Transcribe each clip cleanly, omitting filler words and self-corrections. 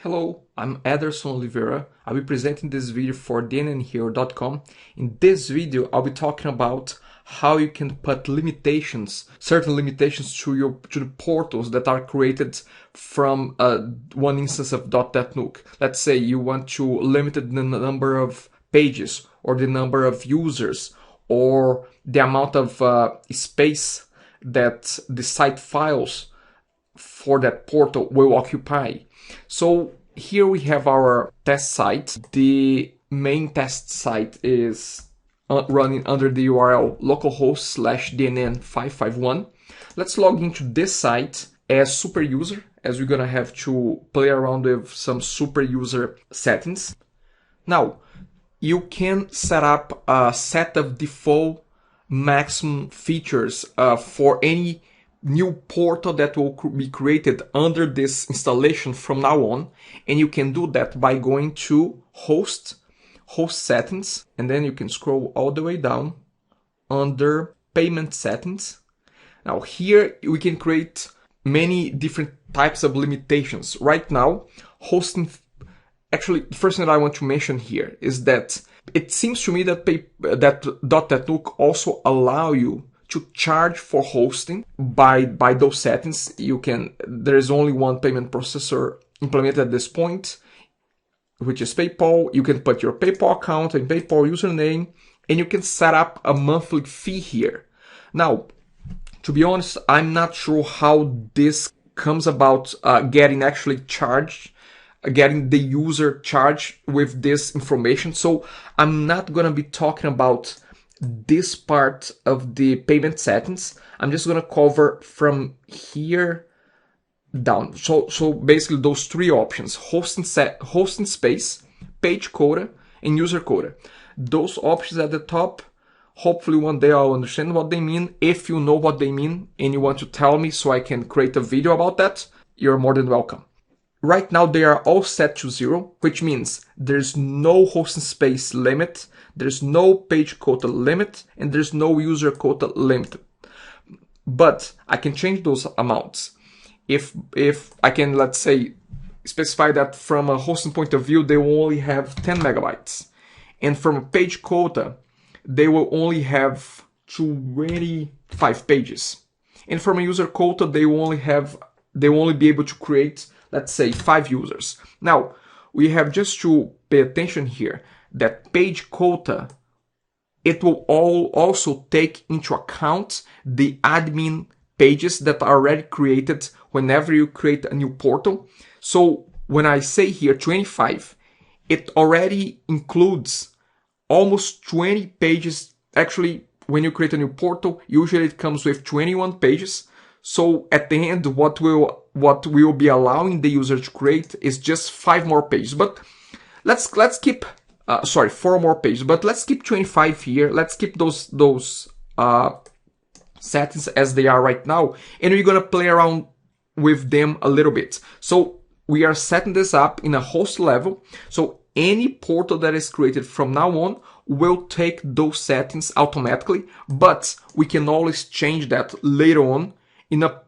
Hello, I'm Ederson Oliveira. I'll be presenting this video for DotNetNuke.com. In this video, I'll be talking about how you can put certain limitations to the portals that are created from one instance of DotNetNuke. Let's say you want to limit the number of pages or the number of users or the amount of space that the site files for that portal will occupy. So here we have our test site. The main test site is running under the URL localhost/dnn551. Let's log into this site as super user, as we're gonna have to play around with some super user settings. Now, you can set up a set of default maximum features for any new portal that will be created under this installation from now on, and you can do that by going to host settings, and then you can scroll all the way down under payment settings. Now here we can create many different types of limitations. Right now, hosting, actually the first thing that I want to mention here is that it seems to me that DotNetNuke also allow you to charge for hosting by those settings. There is only one payment processor implemented at this point, which is PayPal. You can put your PayPal account and PayPal username, and you can set up a monthly fee here. Now, to be honest, I'm not sure how this comes about getting the user charged with this information. So I'm not gonna be talking about this part of the payment settings. I'm just going to cover from here down. So basically those three options: hosting space, page quota, and user quota. Those options at the top, hopefully one day I'll understand what they mean. If you know what they mean and you want to tell me so I can create a video about that, you're more than welcome. Right now they are all set to 0, which means there's no hosting space limit, there's no page quota limit, and there's no user quota limit. But I can change those amounts. If I can, let's say, specify that from a hosting point of view, they will only have 10 megabytes. And from a page quota, they will only have 25 pages. And from a user quota, they will only be able to create, let's say, 5 users. Now, we have just to pay attention here that page quota, it will also take into account the admin pages that are already created whenever you create a new portal. So when I say here 25, it already includes almost 20 pages. Actually, when you create a new portal, usually it comes with 21 pages. So at the end, what we'll be allowing the user to create is just 5 more pages. But let's keep 4 more pages. But let's keep 25 here. Let's keep those settings as they are right now, and we're gonna play around with them a little bit. So we are setting this up in a host level. So any portal that is created from now on will take those settings automatically, but we can always change that later on in a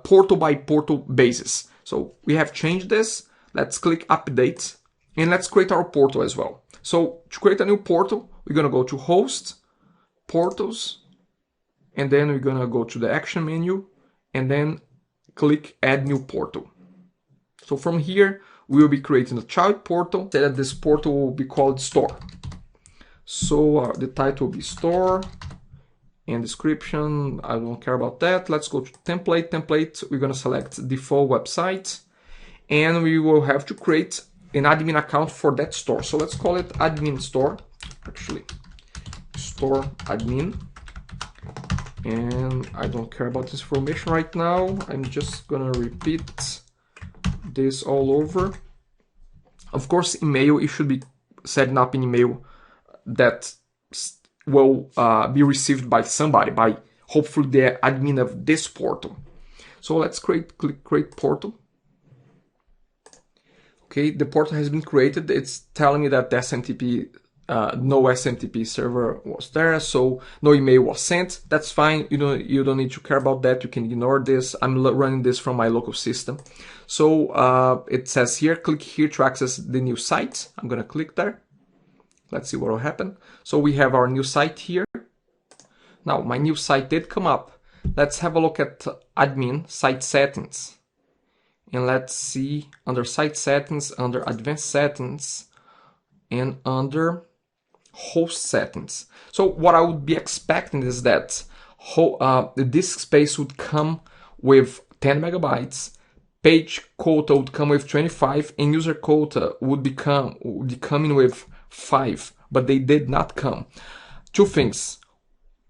portal by portal basis. So we have changed this. Let's click update and let's create our portal as well. So to create a new portal, we're gonna go to host, portals, and then we're gonna go to the action menu and then click add new portal. So from here, we will be creating a child portal. Say that this portal will be called store. So the title will be store. And description, I don't care about that. Let's go to template. We're gonna select default website, and we will have to create an admin account for that store. So let's call it admin store, actually store admin. And I don't care about this information right now. I'm just gonna repeat this all over. Of course, email, you should be setting up an email that will be received by somebody, by hopefully the admin of this portal. So let's click create portal. Okay, the portal has been created. It's telling me that the SMTP no SMTP server was there, so no email was sent. That's fine. You don't need to care about that. You can ignore this. I'm running this from my local system. So it says here, click here to access the new site. I'm gonna click there. Let's see what will happen. So we have our new site here. Now my new site did come up. Let's have a look at admin site settings. And let's see under site settings, under advanced settings, and under host settings. So what I would be expecting is that the disk space would come with 10 megabytes, page quota would come with 25, and user quota would be coming with 5, but they did not come. Two things.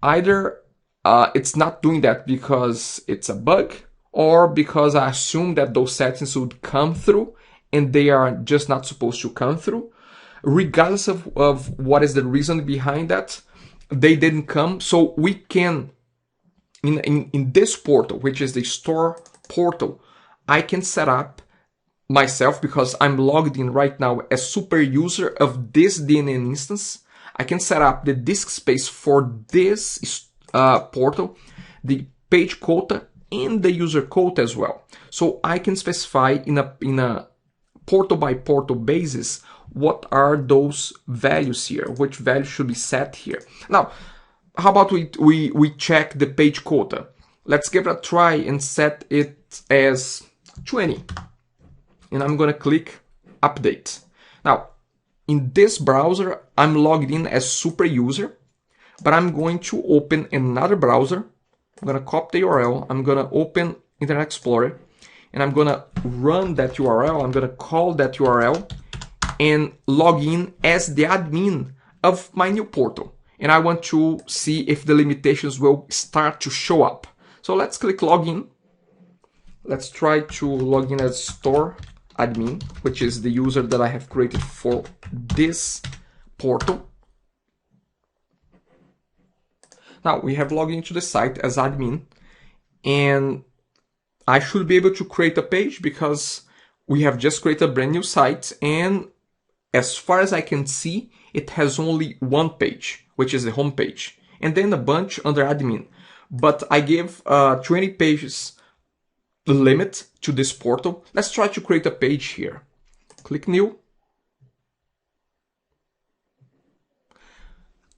Either it's not doing that because it's a bug, or because I assume that those settings would come through and they are just not supposed to come through. Regardless of what is the reason behind that, they didn't come. So we can, in this portal, which is the store portal, I can set up myself, because I'm logged in right now as super user of this DNN instance. I can set up the disk space for this portal, the page quota, and the user quota as well. So I can specify in a portal by portal basis what are those values here, which value should be set here. Now, how about we check the page quota? Let's give it a try and set it as 20. And I'm gonna click update. Now, in this browser, I'm logged in as super user, but I'm going to open another browser. I'm gonna copy the URL. I'm gonna open Internet Explorer, and I'm gonna run that URL. I'm gonna call that URL and log in as the admin of my new portal. And I want to see if the limitations will start to show up. So let's click login. Let's try to log in as store admin, which is the user that I have created for this portal. Now we have logged into the site as admin, and I should be able to create a page because we have just created a brand new site, and as far as I can see, it has only one page, which is the home page, and then a bunch under admin. But I gave 20 pages limit to this portal. Let's try to create a page here. Click new.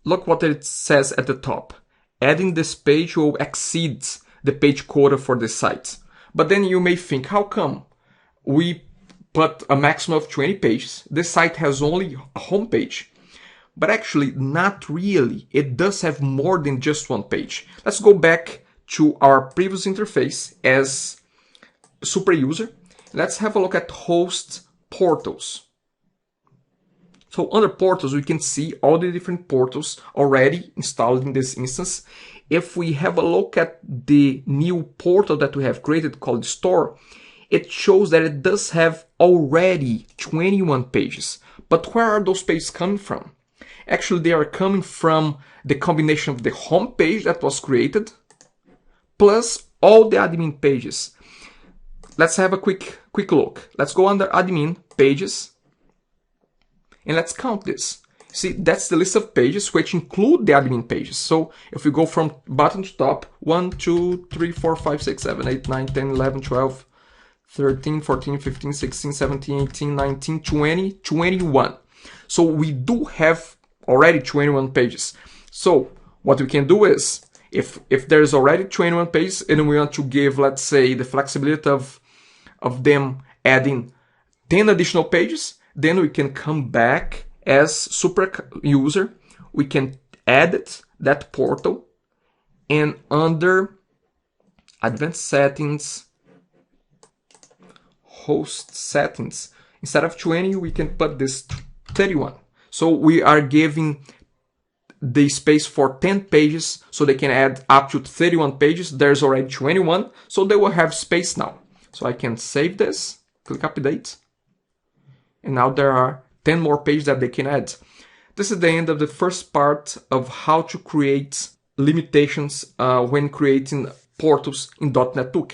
Look what it says at the top. Adding this page will exceed the page quota for the site. But then you may think, how come we put a maximum of 20 pages? This site has only a home page. But actually, not really. It does have more than just one page. Let's go back to our previous interface as super user. Let's have a look at host portals. So under portals, we can see all the different portals already installed in this instance. If we have a look at the new portal that we have created called store, it shows that it does have already 21 pages. But where are those pages coming from? Actually, they are coming from the combination of the home page that was created plus all the admin pages. Let's have a quick look. Let's go under admin pages and let's count this. See, that's the list of pages which include the admin pages. So if we go from bottom to top, 1, 2, 3, 4, 5, 6, 7, 8, 9, 10, 11, 12, 13, 14, 15, 16, 17, 18, 19, 20, 21. So we do have already 21 pages. So what we can do is, if there's already 21 pages and we want to give, let's say, the flexibility of them adding 10 additional pages, then we can come back as super user. We can edit that portal, and under advanced settings, host settings, instead of 20, we can put this 31. So we are giving the space for 10 pages, so they can add up to 31 pages. There's already 21, so they will have space now. So I can save this, click update, and now there are 10 more pages that they can add. This is the end of the first part of how to create limitations when creating portals in DotNetNuke.